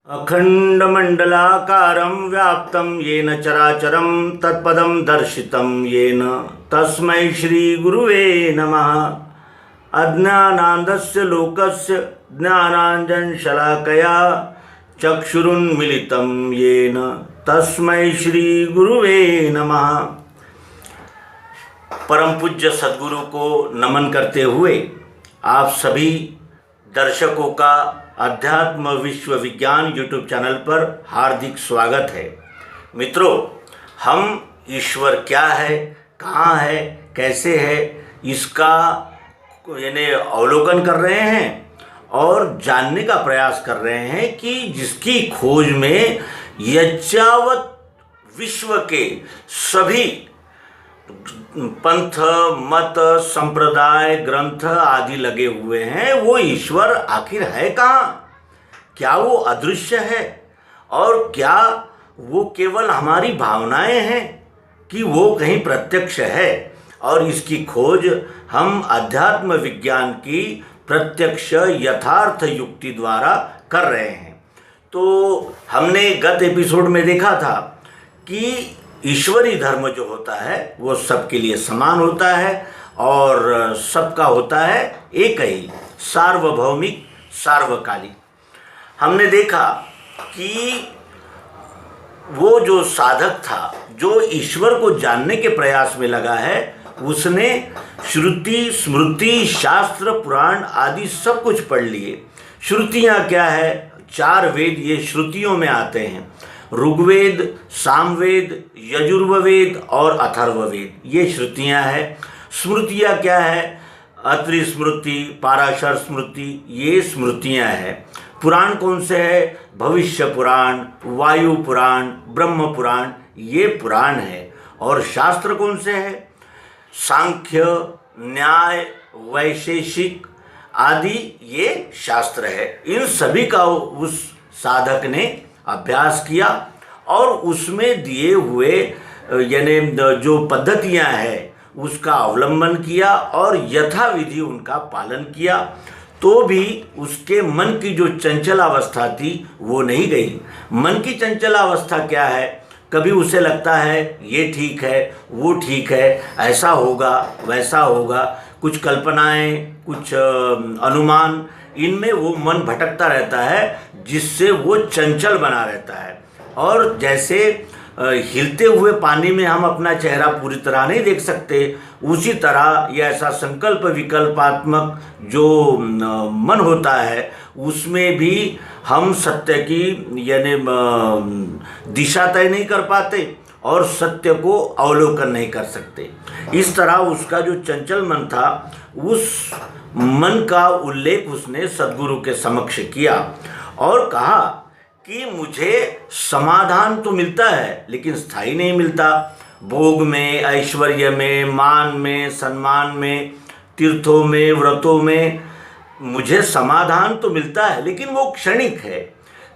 अखंडमंडलाकारं व्याप्तं येन चराचरं तत्पदं दर्शितं येन तस्मै श्रीगुरुवे नमः। अज्ञानान्धस्य लोकस्य ज्ञानाञ्जनशलाकया चक्षुरुन्मीलितं येन तस्मै श्रीगुरुवे नमः। परम पूज्य सद्गुरु को नमन करते हुए आप सभी दर्शकों का अध्यात्म विश्व विज्ञान यूट्यूब चैनल पर हार्दिक स्वागत है। मित्रों, हम ईश्वर क्या है, कहाँ है, कैसे है, इसका यानी अवलोकन कर रहे हैं और जानने का प्रयास कर रहे हैं कि जिसकी खोज में यज्ञावत विश्व के सभी पंथ, मत, संप्रदाय, ग्रंथ आदि लगे हुए हैं, वो ईश्वर आखिर है कहाँ? क्या वो अदृश्य है और क्या वो केवल हमारी भावनाएं हैं कि वो कहीं प्रत्यक्ष है? और इसकी खोज हम अध्यात्म विज्ञान की प्रत्यक्ष यथार्थ युक्ति द्वारा कर रहे हैं। तो हमने गत एपिसोड में देखा था कि ईश्वरी धर्म जो होता है वो सबके लिए समान होता है और सबका होता है एक ही, सार्वभौमिक, सार्वकालिक। हमने देखा कि वो जो साधक था, जो ईश्वर को जानने के प्रयास में लगा है, उसने श्रुति, स्मृति, शास्त्र, पुराण आदि सब कुछ पढ़ लिए। श्रुतियाँ क्या है? 4 वेद ये श्रुतियों में आते हैं। ऋग्वेद, सामवेद, यजुर्वेद और अथर्ववेद ये श्रुतियाँ हैं। स्मृतियाँ क्या है? अत्रि स्मृति, पाराशर स्मृति ये स्मृतियाँ हैं। पुराण कौन से है? भविष्य पुराण, वायु पुराण, ब्रह्म पुराण ये पुराण है। और शास्त्र कौन से है? सांख्य, न्याय, वैशेषिक आदि ये शास्त्र है। इन सभी का उस साधक ने अभ्यास किया और उसमें दिए हुए यानी जो पद्धतियां हैं उसका अवलंबन किया और यथाविधि उनका पालन किया, तो भी उसके मन की जो चंचल अवस्था थी वो नहीं गई। मन की चंचल अवस्था क्या है? कभी उसे लगता है ये ठीक है, वो ठीक है, ऐसा होगा, वैसा होगा, कुछ कल्पनाएं, कुछ अनुमान, इनमें वो मन भटकता रहता है, जिससे वो चंचल बना रहता है। और जैसे हिलते हुए पानी में हम अपना चेहरा पूरी तरह नहीं देख सकते, उसी तरह ये ऐसा संकल्प विकल्पात्मक जो मन होता है उसमें भी हम सत्य की यानी दिशा तय नहीं कर पाते और सत्य को अवलोकन नहीं कर सकते। इस तरह उसका जो चंचल मन था, उस मन का उल्लेख उसने सद्गुरु के समक्ष किया और कहा कि मुझे समाधान तो मिलता है लेकिन स्थायी नहीं मिलता। भोग में, ऐश्वर्य में, मान में, सम्मान में, तीर्थों में, व्रतों में मुझे समाधान तो मिलता है लेकिन वो क्षणिक है,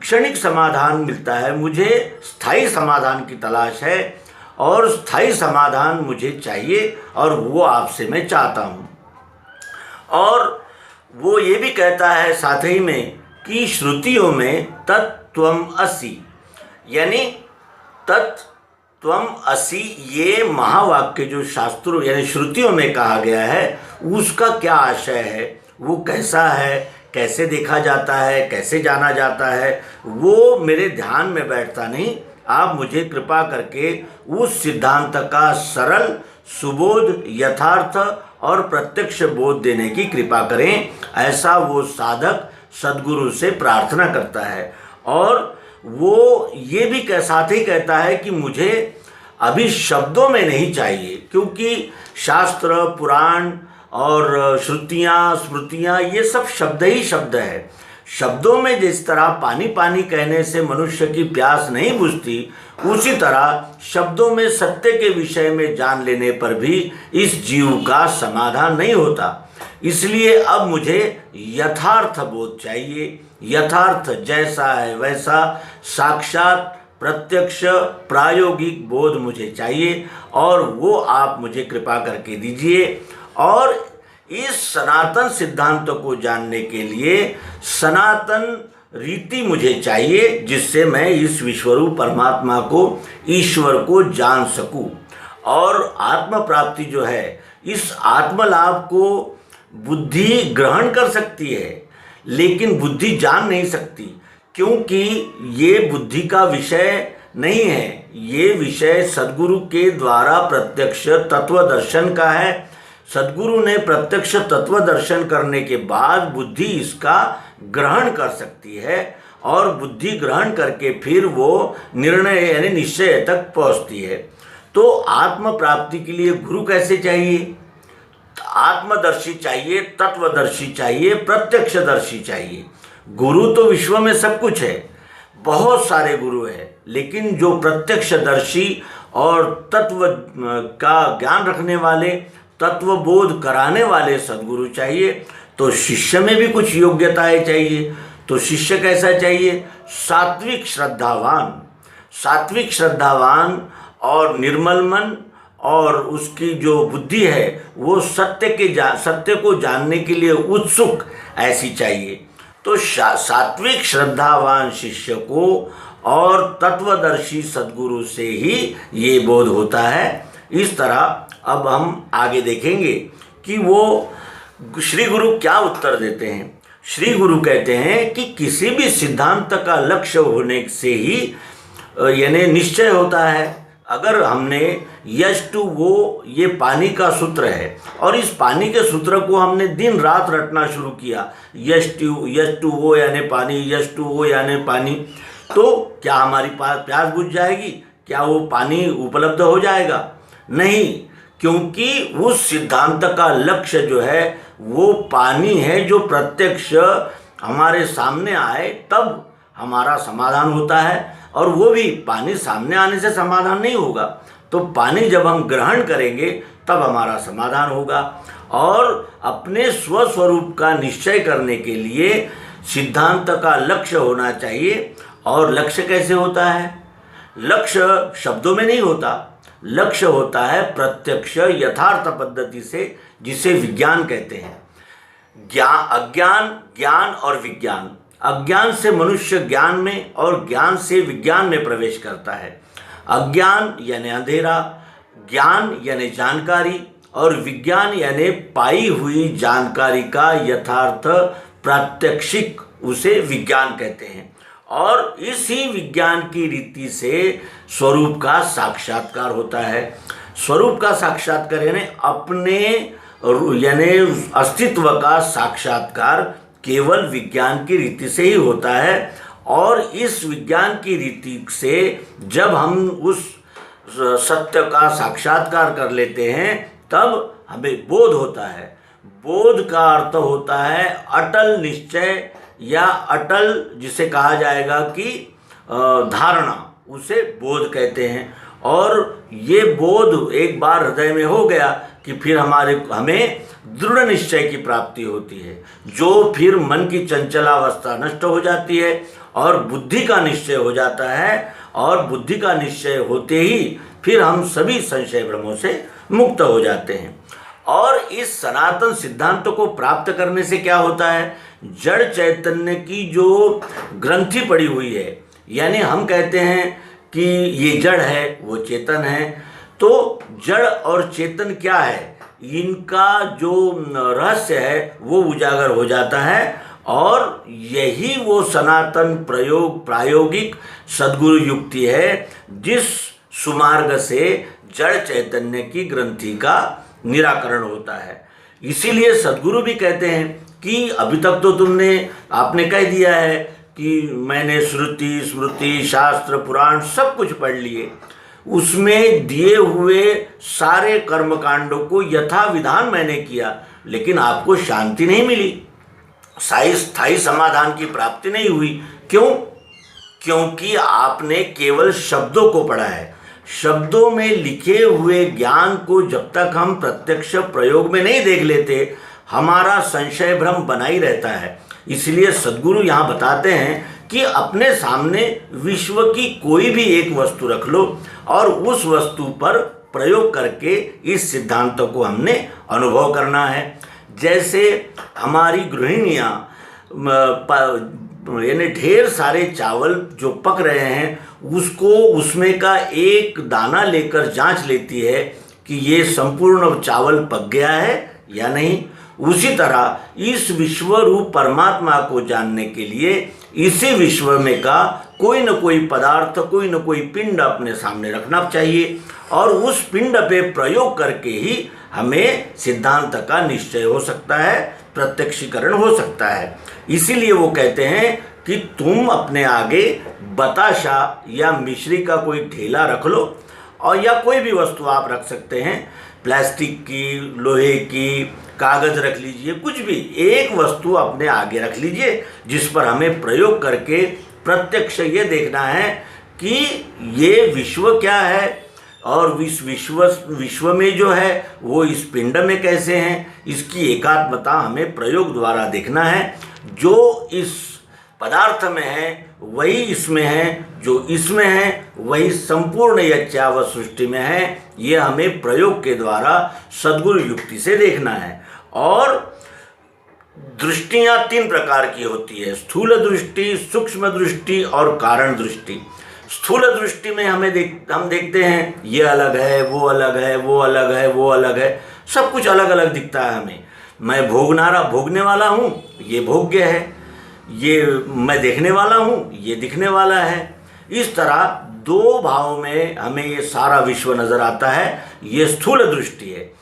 क्षणिक समाधान मिलता है। मुझे स्थायी समाधान की तलाश है और स्थायी समाधान मुझे चाहिए और वो आपसे मैं चाहता हूँ। और वो ये भी कहता है साथ ही में कि श्रुतियों में तत्त्वम् असि, यानी तत्त्वम् असि ये महावाक्य जो शास्त्रों यानी श्रुतियों में कहा गया है, उसका क्या आशय है, वो कैसा है, कैसे देखा जाता है, कैसे जाना जाता है, वो मेरे ध्यान में बैठता नहीं। आप मुझे कृपा करके उस सिद्धांत का सरल, सुबोध, यथार्थ और प्रत्यक्ष बोध देने की कृपा करें, ऐसा वो साधक सद्गुरु से प्रार्थना करता है। और वो ये भी साथ ही कहता है कि मुझे अभी शब्दों में नहीं चाहिए, क्योंकि शास्त्र, पुराण और श्रुतियाँ, स्मृतियाँ ये सब शब्द ही शब्द है। शब्दों में जिस तरह पानी पानी कहने से मनुष्य की प्यास नहीं बुझती, उसी तरह शब्दों में सत्य के विषय में जान लेने पर भी इस जीव का समाधान नहीं होता। इसलिए अब मुझे यथार्थ बोध चाहिए। यथार्थ जैसा है वैसा साक्षात प्रत्यक्ष प्रायोगिक बोध मुझे चाहिए और वो आप मुझे कृपा करके दीजिए। और इस सनातन सिद्धांत को जानने के लिए सनातन रीति मुझे चाहिए जिससे मैं इस विश्वरूप परमात्मा को, ईश्वर को जान सकूं। और आत्म प्राप्ति जो है, इस आत्मलाभ को बुद्धि ग्रहण कर सकती है, लेकिन बुद्धि जान नहीं सकती, क्योंकि ये बुद्धि का विषय नहीं है। ये विषय सद्गुरु के द्वारा प्रत्यक्ष तत्व दर्शन का है। सद्गुरु ने प्रत्यक्ष तत्व दर्शन करने के बाद बुद्धि इसका ग्रहण कर सकती है, और बुद्धि ग्रहण करके फिर वो निर्णय यानी निश्चय तक पहुंचती है। तो आत्म प्राप्ति के लिए गुरु कैसे चाहिए? आत्मदर्शी चाहिए, तत्वदर्शी चाहिए, प्रत्यक्षदर्शी चाहिए। गुरु तो विश्व में सब कुछ है, बहुत सारे गुरु हैं, लेकिन जो प्रत्यक्षदर्शी और तत्व का ज्ञान रखने वाले, तत्वबोध कराने वाले सद्गुरु चाहिए। तो शिष्य में भी कुछ योग्यताएं चाहिए। तो शिष्य कैसा चाहिए? सात्विक श्रद्धावान। सात्विक श्रद्धावान और निर्मल मन, और उसकी जो बुद्धि है वो सत्य को जानने के लिए उत्सुक ऐसी चाहिए। तो सात्विक श्रद्धावान शिष्य को और तत्वदर्शी सद्गुरु से ही ये बोध होता है। इस तरह अब हम आगे देखेंगे कि वो श्री गुरु क्या उत्तर देते हैं। श्री गुरु कहते हैं कि किसी भी सिद्धांत का लक्ष्य होने से ही यानी निश्चय होता है। अगर हमने यश टू वो, ये पानी का सूत्र है, और इस पानी के सूत्र को हमने दिन रात रटना शुरू किया, यश टू वो यानी पानी, यश टू वो यानी पानी, तो क्या हमारी प्यास बुझ जाएगी? क्या वो पानी उपलब्ध हो जाएगा? नहीं, क्योंकि उस सिद्धांत का लक्ष्य जो है वो पानी है, जो प्रत्यक्ष हमारे सामने आए तब हमारा समाधान होता है, और वो भी पानी सामने आने से समाधान नहीं होगा। तो पानी जब हम ग्रहण करेंगे तब हमारा समाधान होगा। और अपने स्वस्वरूप का निश्चय करने के लिए सिद्धांत का लक्ष्य होना चाहिए। और लक्ष्य कैसे होता है? लक्ष्य शब्दों में नहीं होता, लक्ष्य होता है प्रत्यक्ष यथार्थ पद्धति से, जिसे विज्ञान कहते हैं। अज्ञान, ज्ञान और विज्ञान। अज्ञान से मनुष्य ज्ञान में और ज्ञान से विज्ञान में प्रवेश करता है। अज्ञान यानी अंधेरा, ज्ञान यानी जानकारी, और विज्ञान यानी पाई हुई जानकारी का यथार्थ प्रात्यक्षिक, उसे विज्ञान कहते हैं। और इसी विज्ञान की रीति से स्वरूप का साक्षात्कार होता है। स्वरूप का साक्षात्कार यानी अपने यानी अस्तित्व का साक्षात्कार केवल विज्ञान की रीति से ही होता है। और इस विज्ञान की रीति से जब हम उस सत्य का साक्षात्कार कर लेते हैं तब हमें बोध होता है। बोध का अर्थ होता है अटल निश्चय, या अटल जिसे कहा जाएगा कि धारणा, उसे बोध कहते हैं। और ये बोध एक बार हृदय में हो गया कि फिर हमें दृढ़ निश्चय की प्राप्ति होती है, जो फिर मन की चंचलावस्था नष्ट हो जाती है और बुद्धि का निश्चय हो जाता है। और बुद्धि का निश्चय होते ही फिर हम सभी संशय भ्रमों से मुक्त हो जाते हैं। और इस सनातन सिद्धांत को प्राप्त करने से क्या होता है? जड़ चैतन्य की जो ग्रंथि पड़ी हुई है, यानी हम कहते हैं कि ये जड़ है, वो चेतन है। तो जड़ और चेतन क्या है, इनका जो रहस्य है वो उजागर हो जाता है। और यही वो सनातन प्रायोगिक सद्गुरु युक्ति है, जिस सुमार्ग से जड़ चैतन्य की ग्रंथि का निराकरण होता है। इसीलिए सद्गुरु भी कहते हैं कि अभी तक तो आपने कह दिया है कि मैंने श्रुति स्मृति शास्त्र पुराण सब कुछ पढ़ लिए, उसमें दिए हुए सारे कर्मकांडों को यथा विधान मैंने किया, लेकिन आपको शांति नहीं मिली, स्थायी समाधान की प्राप्ति नहीं हुई। क्यों? क्योंकि आपने केवल शब्दों को पढ़ा है। शब्दों में लिखे हुए ज्ञान को जब तक हम प्रत्यक्ष प्रयोग में नहीं देख लेते, हमारा संशय भ्रम बना ही रहता है। इसलिए सद्गुरु यहाँ बताते हैं कि अपने सामने विश्व की कोई भी एक वस्तु रख लो और उस वस्तु पर प्रयोग करके इस सिद्धांत को हमने अनुभव करना है। जैसे हमारी गृहिणियाँ यानी ढेर सारे चावल जो पक रहे हैं उसको उसमें का एक दाना लेकर जांच लेती है कि ये संपूर्ण चावल पक गया है या नहीं। उसी तरह इस विश्व रूप परमात्मा को जानने के लिए इसी विश्व में का कोई न कोई पदार्थ, कोई न कोई पिंड अपने सामने रखना चाहिए और उस पिंड पे प्रयोग करके ही हमें सिद्धांत का निश्चय हो सकता है, प्रत्यक्षीकरण हो सकता है। इसीलिए वो कहते हैं कि तुम अपने आगे बताशा या मिश्री का कोई ठेला रख लो और या कोई भी वस्तु आप रख सकते हैं, प्लास्टिक की, लोहे की, कागज़ रख लीजिए, कुछ भी एक वस्तु अपने आगे रख लीजिए जिस पर हमें प्रयोग करके प्रत्यक्ष ये देखना है कि ये विश्व क्या है और इस विश्व में जो है वो इस पिंड में कैसे हैं, इसकी एकात्मता हमें प्रयोग द्वारा देखना है। जो इस पदार्थ में है वही इसमें है, जो इसमें है वही संपूर्ण यज्ञावत सृष्टि में है। ये हमें प्रयोग के द्वारा सद्गुरु युक्ति से देखना है। और दृष्टियां 3 प्रकार की होती है, स्थूल दृष्टि, सूक्ष्म दृष्टि और कारण दृष्टि। स्थूल दृष्टि में हम देखते हैं ये अलग है, वो अलग है, वो अलग है, वो अलग है, सब कुछ अलग अलग दिखता है हमें। मैं भोगने वाला हूँ, ये भोग्य है, ये मैं देखने वाला हूँ, ये दिखने वाला है। इस तरह 2 भाव में हमें ये सारा विश्व नज़र आता है, ये स्थूल दृष्टि है।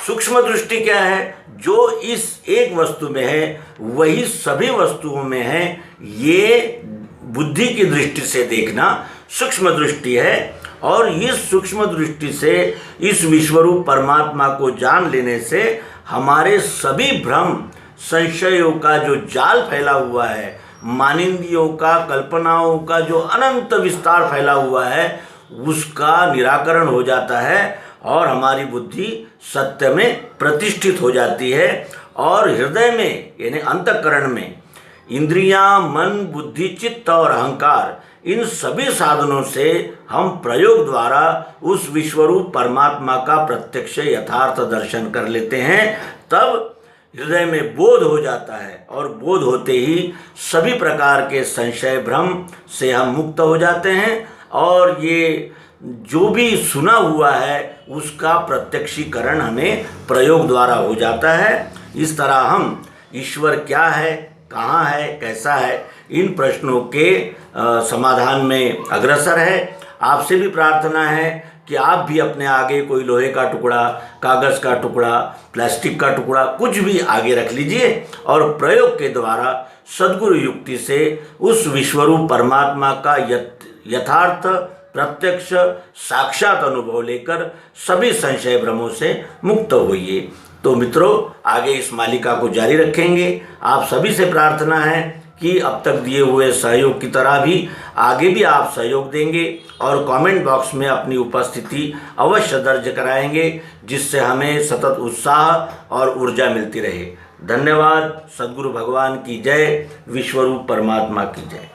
सूक्ष्म दृष्टि क्या है? जो इस एक वस्तु में है वही सभी वस्तुओं में है, ये बुद्धि की दृष्टि से देखना सूक्ष्म दृष्टि है। और इस सूक्ष्म दृष्टि से इस विश्वरूप परमात्मा को जान लेने से हमारे सभी भ्रम संशयों का जो जाल फैला हुआ है, मानिंदियों का, कल्पनाओं का जो अनंत विस्तार फैला हुआ है, उसका निराकरण हो जाता है और हमारी बुद्धि सत्य में प्रतिष्ठित हो जाती है। और हृदय में यानी अंतःकरण में इंद्रियां, मन, बुद्धि, चित्त और अहंकार, इन सभी साधनों से हम प्रयोग द्वारा उस विश्वरूप परमात्मा का प्रत्यक्ष यथार्थ दर्शन कर लेते हैं। तब हृदय में बोध हो जाता है और बोध होते ही सभी प्रकार के संशय भ्रम से हम मुक्त हो जाते हैं और ये जो भी सुना हुआ है उसका प्रत्यक्षीकरण हमें प्रयोग द्वारा हो जाता है। इस तरह हम ईश्वर क्या है, कहाँ है, कैसा है, इन प्रश्नों के समाधान में अग्रसर है। आपसे भी प्रार्थना है कि आप भी अपने आगे कोई लोहे का टुकड़ा, कागज़ का टुकड़ा, प्लास्टिक का टुकड़ा, कुछ भी आगे रख लीजिए और प्रयोग के द्वारा सद्गुरु युक्ति से उस विश्वरूप परमात्मा का यथार्थ प्रत्यक्ष साक्षात अनुभव लेकर सभी संशय भ्रमों से मुक्त होइए। तो मित्रों, आगे इस मालिका को जारी रखेंगे। आप सभी से प्रार्थना है कि अब तक दिए हुए सहयोग की तरह भी आगे भी आप सहयोग देंगे और कमेंट बॉक्स में अपनी उपस्थिति अवश्य दर्ज कराएंगे, जिससे हमें सतत उत्साह और ऊर्जा मिलती रहे। धन्यवाद। सद्गुरु भगवान की जय, विश्वरूप परमात्मा की जय।